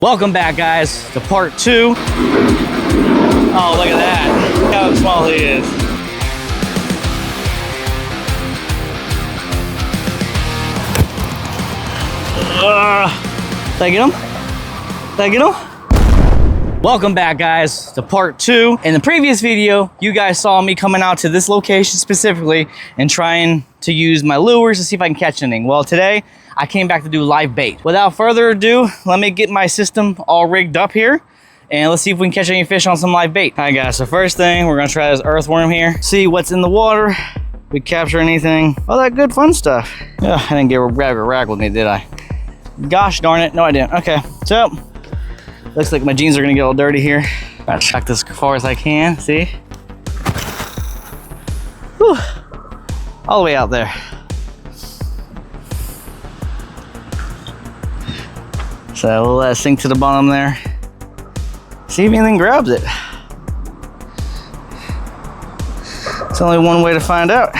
Welcome back, guys, to part 2. Oh, look at that. Look how small he is. Did I get him? Did I get him? Welcome back, guys, to part 2. In the previous video, you guys saw me coming out to this location specifically and trying to use my lures to see if I can catch anything. Well, today, I came back to do live bait. Without further ado, let me get my system all rigged up here and let's see if we can catch any fish on some live bait. All right, guys, so first thing, we're gonna try this earthworm here. See what's in the water. We capture anything. All that good fun stuff. Yeah, I didn't grab a rag with me, did I? Gosh darn it, no I didn't. Okay, so, looks like my jeans are gonna get all dirty here. I'll check this as far as I can, see? Whew. All the way out there. So we'll let it sink to the bottom there. See if anything grabs it. It's only one way to find out.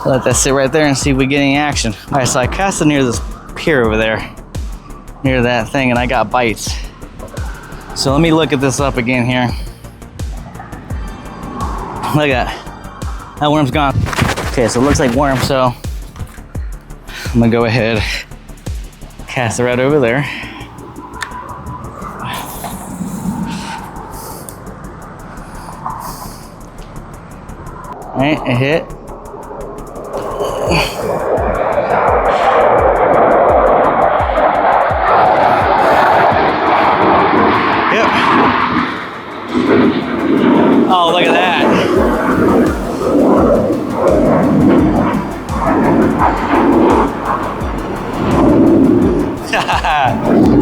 Let that sit right there and see if we get any action. All right, so I cast it near this pier over there, near that thing, and I got bites. So let me look at this up again here. Look at that. That worm's gone. Okay, so it looks like worm, so I'm gonna go ahead, cast it right over there. All right, it hit. Yep. Oh, look at that.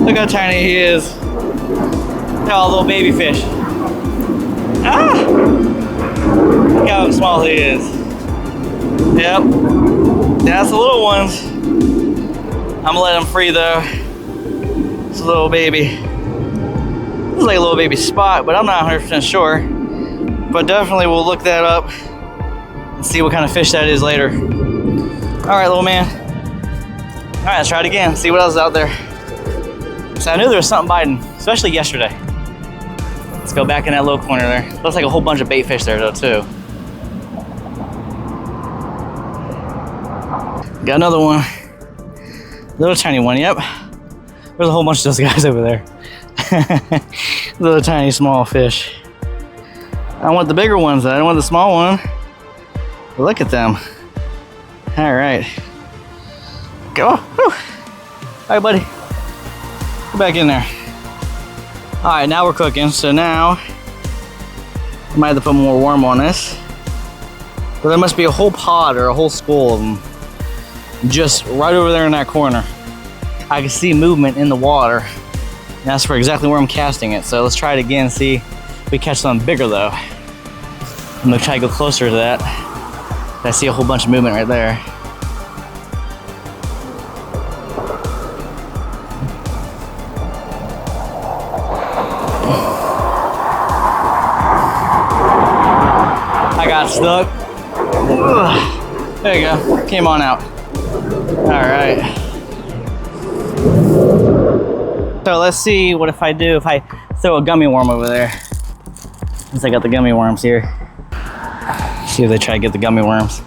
Look how tiny he is. Look how little baby fish. Ah! Look how small he is. Yep. That's the little ones. I'm gonna let him free though. It's a little baby. Looks like a little baby spot, but I'm not 100% sure. But definitely we'll look that up and see what kind of fish that is later. All right, little man. All right, let's try it again. See what else is out there. So I knew there was something biting, especially yesterday. Let's go back in that low corner there. Looks like a whole bunch of bait fish there though too. Got another one. Little tiny one, yep. There's a whole bunch of those guys over there. Little tiny small fish. I want the bigger ones, I don't want the small one. But look at them. All right. Go. Whew. All right, buddy. Go back in there. All right, now we're cooking. So now, I might have to put more worm on this. But there must be a whole pod or a whole school of them just right over there in that corner. I can see movement in the water. And that's for exactly where I'm casting it. So let's try it again, see if we catch something bigger though. I'm gonna try to go closer to that. I see a whole bunch of movement right there. I got stuck. Ugh. There you go, came on out. All right. So let's see what if I do if I throw a gummy worm over there. Since I got the gummy worms here. See if they try to get the gummy worms.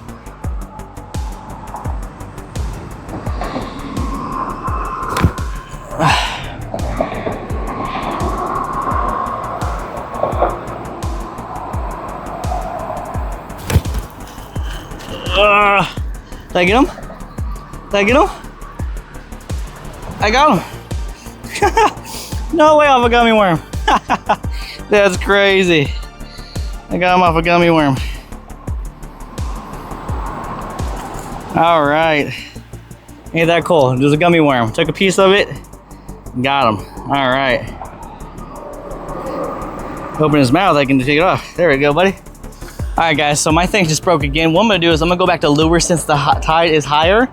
Did I get him? Did I get him? I got him. No way off a gummy worm. That's crazy. I got him off a gummy worm. All right. Ain't that cool? There's a gummy worm. Took a piece of it. Got him. All right. Open his mouth, I can take it off. There we go, buddy. All right, guys, so my thing just broke again. What I'm gonna do is I'm gonna go back to lure since the tide is higher.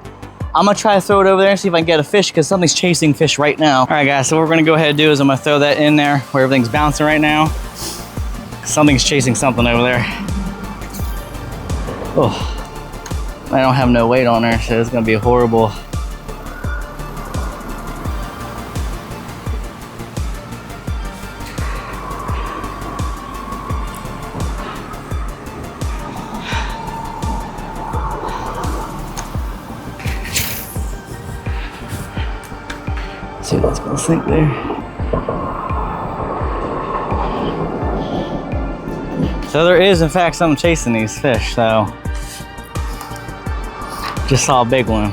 I'm gonna try to throw it over there and see if I can get a fish because something's chasing fish right now. All right, guys, so what we're gonna go ahead and do is I'm gonna throw that in there where everything's bouncing right now. Something's chasing something over there. Oh, I don't have no weight on there, so it's gonna be horrible. See what's gonna sink there. So there is in fact something chasing these fish, so just saw a big one.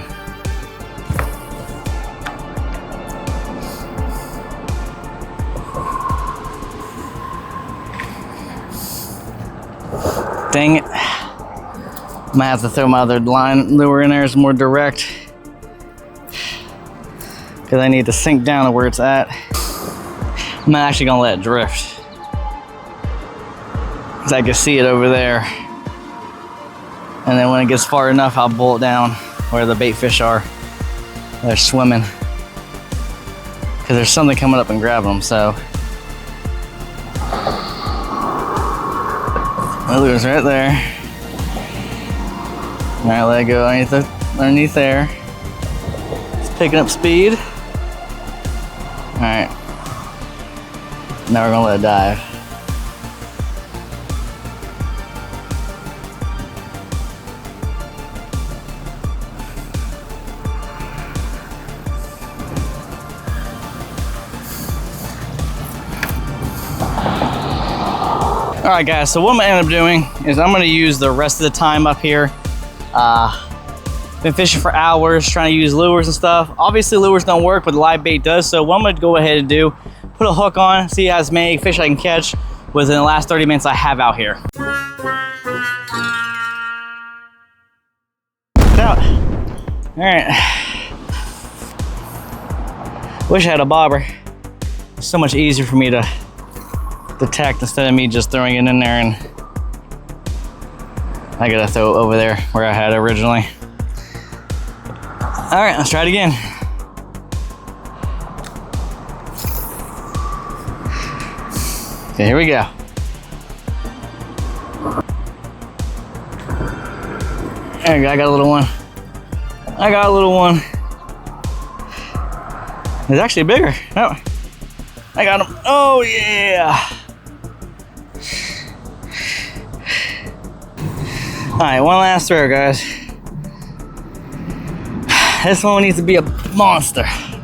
Dang it. I might have to throw my other line lure in there. It's more direct. Because I need to sink down to where it's at. I'm not actually gonna let it drift. Because I can see it over there. And then when it gets far enough, I'll pull it down where the bait fish are. They're swimming. Because there's something coming up and grabbing them, so. My lure's right there. All right, let it go underneath there. It's picking up speed. All right. Now we're gonna let it dive. All right, guys, so what I'm gonna end up doing is I'm gonna use the rest of the time up here. Been fishing for hours, trying to use lures and stuff. Obviously, lures don't work, but the live bait does. So what I'm gonna go ahead and do, put a hook on, see as many fish I can catch within the last 30 minutes I have out here. Out. All right. Wish I had a bobber. It's so much easier for me to detect instead of me just throwing it in there, and I gotta throw it over there where I had it originally. All right, let's try it again. Okay, here we go. There we go, I got a little one. I got a little one. It's actually bigger. Oh, I got him. Oh yeah. All right, one last throw, guys. This one needs to be a monster. I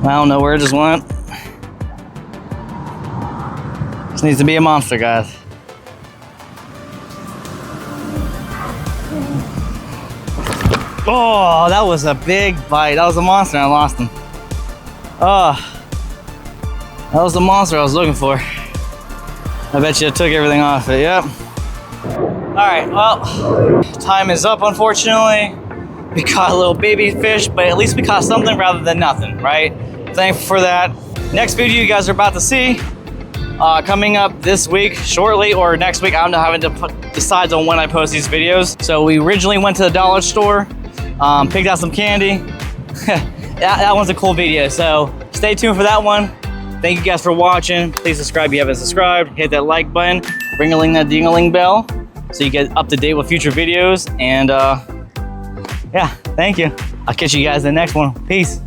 don't know where it just went. This needs to be a monster, guys. Oh, that was a big bite. That was a monster. I lost him. Oh, that was the monster I was looking for. I bet you it took everything off it. Yep. All right, well, time is up, unfortunately. We caught a little baby fish, but at least we caught something rather than nothing, right? Thankful for that. Next video you guys are about to see, coming up this week, shortly, or next week. I don't know, having to decide on when I post these videos. So we originally went to the dollar store, picked out some candy. that one's a cool video, so stay tuned for that one. Thank you guys for watching. Please subscribe if you haven't subscribed. Hit that like button, ring-a-ling that ding-a-ling bell, so you get up to date with future videos. And yeah, thank you. I'll catch you guys in the next one. Peace.